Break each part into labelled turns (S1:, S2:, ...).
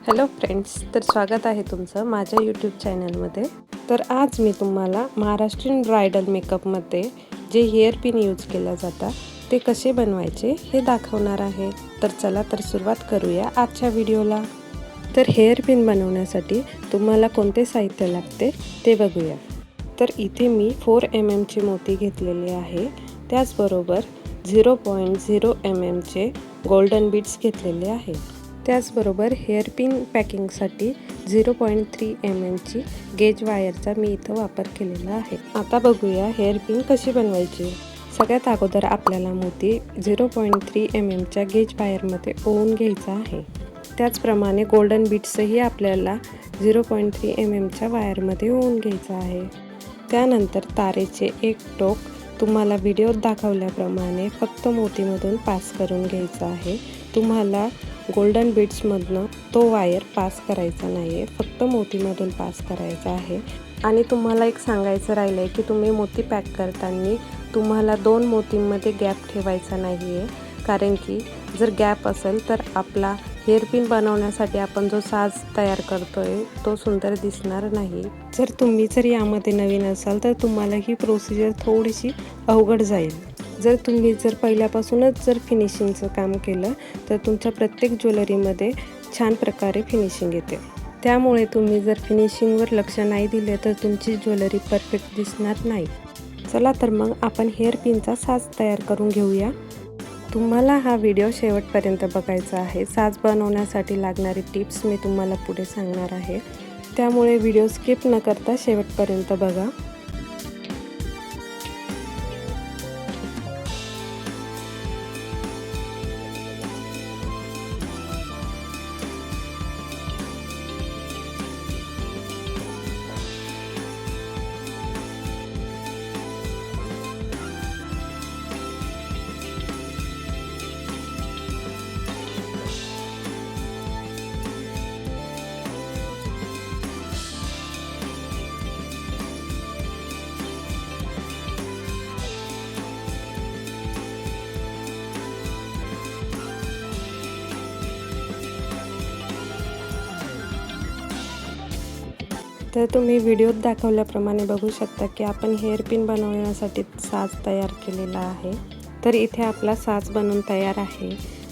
S1: Hello friends, तर स्वागत आहे तुमचं माझ्या यूट्यूब चॅनलमध्ये। तर आज मी तुम्हाला महाराष्ट्रीयन ब्रायडल मेकअपमध्ये जे हेअर पिन यूज केलं जातं ते कसे बनवायचे हे दाखवणार आहे। तर चला तर सुरुवात करूया आजच्या व्हिडिओला। तर हेअर पिन बनवण्यासाठी तुम्हाला कोणते साहित्य लागते ते बघूया। तर इथे मी 4 mm ची मोती घेतलेली आहे, त्याचबरोबर 0.0 mm चे गोल्डन बीड्स घेतलेले आहे। त्याचबरोबर हेअर पिन पॅकिंगसाठी 0.3 mm ची गेज वायरचा मी इथं वापर केलेला आहे। आता बघूया हेअर पिन कशी बनवायची। सगळ्यात अगोदर आपल्याला मोती 0.3 mm च्या गेज वायरमध्ये ओवून घ्यायचा आहे। त्याचप्रमाणे गोल्डन बीड्सही आपल्याला 0.3 mm च्या वायरमध्ये ओवून घ्यायचा आहे। त्यानंतर तारेचे एक टोक तुम्हाला व्हिडिओत दाखवल्याप्रमाणे फक्त मोतीमधून पास करून घ्यायचा आहे। तुम्हाला गोल्डन बीड्समधनं तो वायर पास करायचा नाही आहे, फक्त मोतीमधून पास करायचा आहे। आणि तुम्हाला एक सांगायचं राहिलं आहे की तुम्ही मोती पॅक करताना तुम्हाला 2 मोतींमध्ये गॅप ठेवायचा नाही आहे, कारण की जर गॅप असेल तर आपला हेअर पिन बनवण्यासाठी आपण जो साज तयार करतोय तो सुंदर दिसणार नाही। जर यामध्ये नवीन असाल तर तुम्हाला ही प्रोसिजर थोडीशी अवघड जाईल। जर तुम्ही पहिल्यापासूनच फिनिशिंगचं काम केलं तर तुमच्या प्रत्येक ज्वेलरीमध्ये छान प्रकारे फिनिशिंग येते। त्यामुळे तुम्ही जर फिनिशिंगवर लक्ष नाही दिले तर तुमची ज्वेलरी परफेक्ट दिसणार नाही। चला तर मग आपण हेअर पिनचा साज तयार करून घेऊया। तुम्हाला हा व्हिडिओ शेवटपर्यंत बघायचा आहे। साज बनवण्यासाठी लागणारी टिप्स मी तुम्हाला पुढे सांगणार आहे, त्यामुळे व्हिडिओ स्किप न करता शेवटपर्यंत बघा। तर तुम्ही व्हिडिओत दाखवल्याप्रमाणे बघू शकता की आपण हेअर पिन बनवण्यासाठी साज तयार केलेला आहे। तर इथे आपला साज बनवून तयार आहे।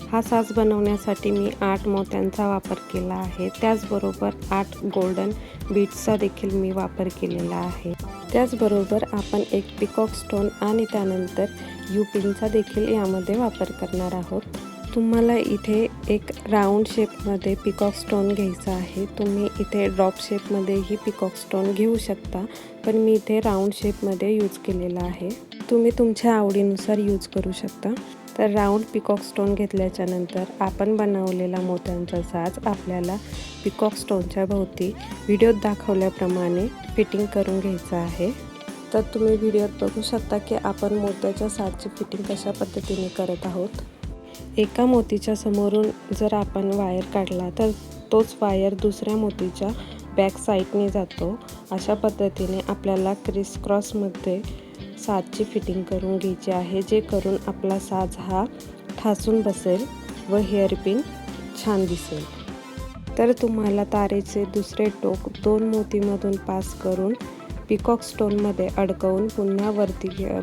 S1: हा साज बनवण्यासाठी मी 8 मोत्यांचा वापर केला आहे, त्याचबरोबर 8 गोल्डन बीड्सचा देखील मी वापर केलेला आहे। त्याचबरोबर आपण एक पिकॉक स्टोन आणि त्यानंतर यू पिनचा देखील यामध्ये वापर करणार आहोत। तुम्हाला इथे एक राऊंड शेपमध्ये पिकॉक स्टोन घ्यायचा आहे। तुम्ही इथे ड्रॉप शेपमध्येही पिकॉक स्टोन घेऊ शकता, पण मी इथे राऊंड शेपमध्ये यूज केलेला आहे। तुम्ही तुमच्या आवडीनुसार यूज करू शकता। तर राऊंड पिकॉक स्टोन घेतल्याच्या नंतर आपण बनवलेला मोत्यांचा साज आपल्याला पिकॉक स्टोनच्या भोवती व्हिडिओत दाखवल्याप्रमाणे फिटिंग करून घ्यायचा आहे। तर तुम्ही व्हिडिओत बघू शकता की आपण मोत्याच्या साजची फिटिंग कशा पद्धतीने करत आहोत। एका मोतीच्या समोरून जर आपण वायर काढला तर तोच वायर दुसऱ्या मोतीच्या बॅक साईडने जातो। अशा पद्धतीने आपल्याला क्रिस क्रॉसमध्ये साजची फिटिंग करून घ्यायची आहे, जे करून आपला साज हा ठासून बसेल व हेअर पिन छान दिसेल। तर तुम्हाला तारेचे दुसरे टोक 2 मोतीमधून पास करून पिकॉक स्टोनमध्ये अडकवून पुन्हा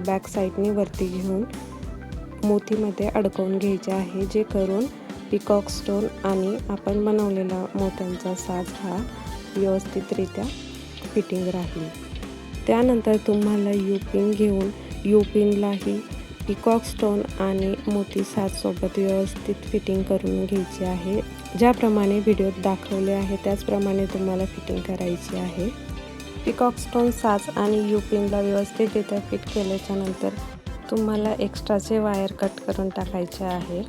S1: बॅक साईडने वरती घेऊन मोतीमध्ये अडकवून घ्यायचे आहे, जे करून पिकॉक स्टोन आणि आपण बनवलेला मोत्यांचा साज हा व्यवस्थितरित्या फिटिंग राहील। त्यानंतर तुम्हाला यू पिन घेऊन यू पिनलाही पिकॉक स्टोन आणि मोती साजसोबत व्यवस्थित फिटिंग करून घ्यायची आहे। ज्याप्रमाणे व्हिडिओत दाखवले आहे त्याचप्रमाणे तुम्हाला फिटिंग करायची आहे। पिकॉक स्टोन साज आणि यू पिनला व्यवस्थितरित्या फिट केल्याच्या नंतर तुम्हाला एक्स्ट्राचे वायर कट करून टाकायचे आहे।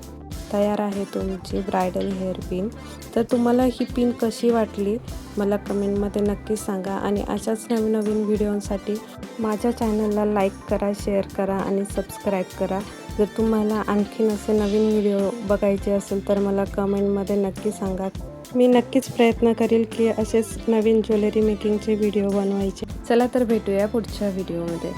S1: तयार आहे तुमची ब्रायडल हेअर पिन। तर तुम्हाला ही पिन कशी वाटली मला कमेंटमध्ये नक्की सांगा, आणि अशाच नवीन व्हिडिओसाठी माझ्या चॅनलला लाईक करा, शेअर करा आणि सबस्क्राईब करा। जर तुम्हाला आणखीन असे नवीन व्हिडिओ बघायचे असेल तर मला कमेंटमध्ये नक्की सांगा। मी नक्कीच प्रयत्न करेल की असेच नवीन ज्वेलरी मेकिंगचे व्हिडिओ बनवायचे। चला तर भेटूया पुढच्या व्हिडिओमध्ये।